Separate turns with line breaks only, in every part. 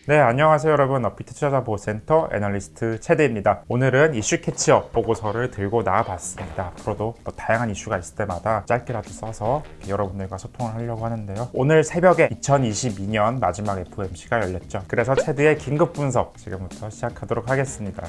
네, 안녕하세요 여러분. 업비트 투자자보호센터 애널리스트 최대입니다. 오늘은 이슈 캐치업 보고서를 들고 나와봤습니다. 앞으로도 다양한 이슈가 있을 때마다 짧게라도 써서 여러분들과 소통을 하려고 하는데요. 오늘 새벽에 2022년 마지막 FOMC가 열렸죠. 그래서 최대의 긴급 분석 지금부터 시작하도록 하겠습니다.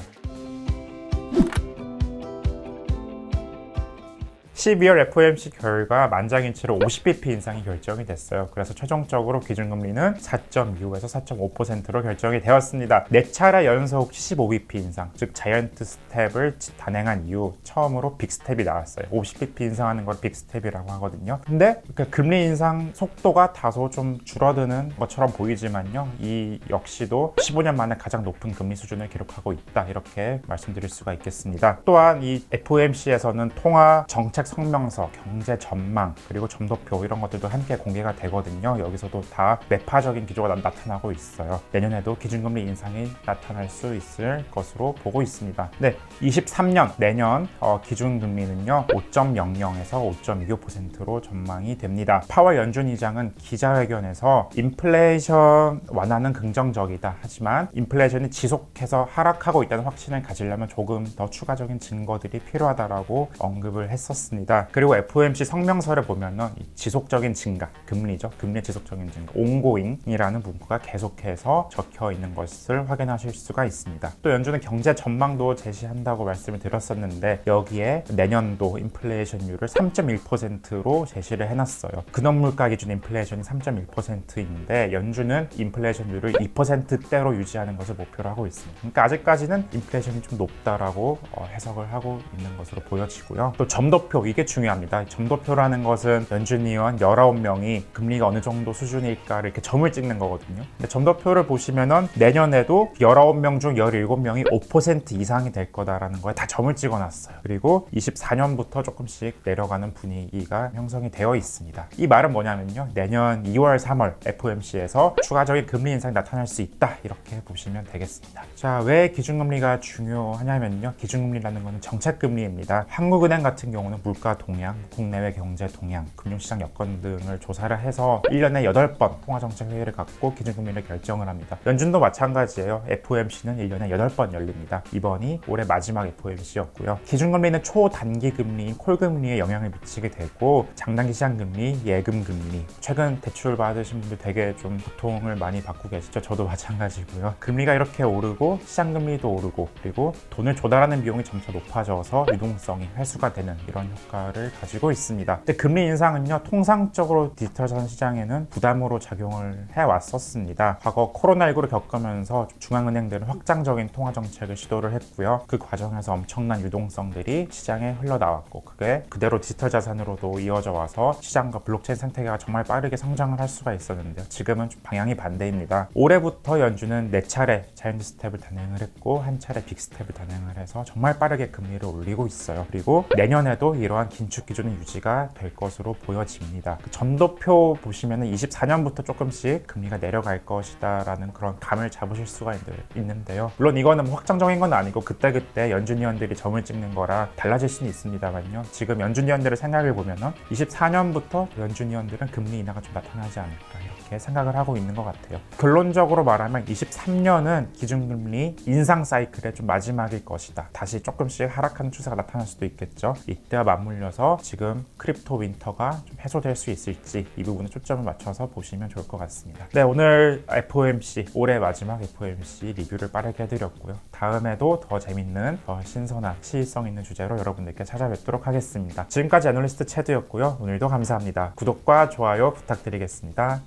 12월 FOMC 결과 만장일치로 50bp 인상이 결정이 됐어요. 그래서 최종적으로 기준금리는 4.25에서 4.5%로 결정이 되었습니다. 4차례 연속 75bp 인상, 즉 자이언트 스텝을 단행한 이후 처음으로 빅스텝이 나왔어요. 50bp 인상하는 걸 빅스텝이라고 하거든요. 근데 그 금리 인상 속도가 다소 좀 줄어드는 것처럼 보이지만요. 이 역시도 15년 만에 가장 높은 금리 수준을 기록하고 있다. 이렇게 말씀드릴 수가 있겠습니다. 또한 이 FOMC에서는 통화 정책 성명서, 경제 전망, 그리고 점도표 이런 것들도 함께 공개가 되거든요. 여기서도 다 매파적인 기조가 나타나고 있어요. 내년에도 기준금리 인상이 나타날 수 있을 것으로 보고 있습니다. 네, 23년 내년 기준금리는요 5.00에서 5.25%로 전망이 됩니다. 파월 연준 의장은 기자회견에서 인플레이션 완화는 긍정적이다. 하지만 인플레이션이 지속해서 하락하고 있다는 확신을 가지려면 조금 더 추가적인 증거들이 필요하다라고 언급을 했었습니다. 그리고 FOMC 성명서를 보면은 지속적인 증가, 금리죠. 금리의 지속적인 증가, ongoing이라는 문구가 계속해서 적혀 있는 것을 확인하실 수가 있습니다. 또 연준은 경제 전망도 제시한다고 말씀을 드렸었는데 여기에 내년도 인플레이션율을 3.1%로 제시를 해놨어요. 근원물가 기준 인플레이션이 3.1%인데 연준은 인플레이션율을 2%대로 유지하는 것을 목표로 하고 있습니다. 그러니까 아직까지는 인플레이션이 좀 높다라고 해석을 하고 있는 것으로 보여지고요. 또 점도표, 이게 중요합니다. 점도표라는 것은 연준 의원 19명이 금리가 어느 정도 수준일까를 이렇게 점을 찍는 거거든요. 근데 점도표를 보시면은 내년에도 19명 중 17명이 5% 이상이 될 거다라는 거에 다 점을 찍어놨어요. 그리고 24년부터 조금씩 내려가는 분위기가 형성이 되어 있습니다. 이 말은 뭐냐면요. 내년 2월, 3월 FOMC에서 추가적인 금리 인상이 나타날 수 있다. 이렇게 보시면 되겠습니다. 자, 왜 기준금리가 중요하냐면요. 기준금리라는 것은 정책금리입니다. 한국은행 같은 경우는 물가 동향, 국내외 경제 동향, 금융시장 여건 등을 조사를 해서 1년에 8번 통화정책회의를 갖고 기준금리를 결정을 합니다. 연준도 마찬가지예요. FOMC는 1년에 8번 열립니다. 이번이 올해 마지막 FOMC였고요. 기준금리는 초단기 금리인 콜금리에 영향을 미치게 되고 장단기 시장금리, 예금금리, 최근 대출 받으신 분들 되게 좀 고통을 많이 받고 계시죠. 저도 마찬가지고요. 금리가 이렇게 오르고 시장금리도 오르고 그리고 돈을 조달하는 비용이 점차 높아져서 유동성이 회수가 되는 이런 효과를 가지고 있습니다. 근데 금리 인상은요 통상적으로 디지털 자산 시장에는 부담으로 작용을 해왔었습니다. 과거 코로나19를 겪으면서 중앙은행들은 확장적인 통화 정책을 시도를 했고요. 그 과정에서 엄청난 유동성들이 시장에 흘러나왔고 그게 그대로 디지털 자산으로도 이어져 와서 시장과 블록체인 생태계가 정말 빠르게 성장을 할 수가 있었는데요. 지금은 좀 방향이 반대입니다. 올해부터 연준은 4차례 자이언트 스텝을 단행을 했고 한 차례 빅 스텝을 단행을 해서 정말 빠르게 금리를 올리고 있어요. 그리고 내년에도 이러한 긴축 기준은 유지가 될 것으로 보여집니다. 그 점도표 보시면은 24년부터 조금씩 금리가 내려갈 것이다라는 그런 감을 잡으실 수가 있는데요. 물론 이거는 확정적인 건 아니고 그때그때 연준 위원들이 점을 찍는 거라 달라질 수는 있습니다만요. 지금 연준 위원들의 생각을 보면은 24년부터 연준 위원들은 금리 인하가 좀 나타나지 않을까 이렇게 생각을 하고 있는 것 같아요. 결론적으로 말하면 23년은 기준금리 인상 사이클의 좀 마지막일 것이다. 다시 조금씩 하락하는 추세가 나타날 수도 있겠죠. 이때와 맞물려서 지금 크립토 윈터가 좀 해소될 수 있을지 이 부분에 초점을 맞춰서 보시면 좋을 것 같습니다. 네, 오늘 FOMC, 올해 마지막 FOMC 리뷰를 빠르게 해드렸고요. 다음에도 더 재밌는, 더 신선한, 시의성 있는 주제로 여러분들께 찾아뵙도록 하겠습니다. 지금까지 애널리스트 채드였고요. 오늘도 감사합니다. 구독과 좋아요 부탁드리겠습니다.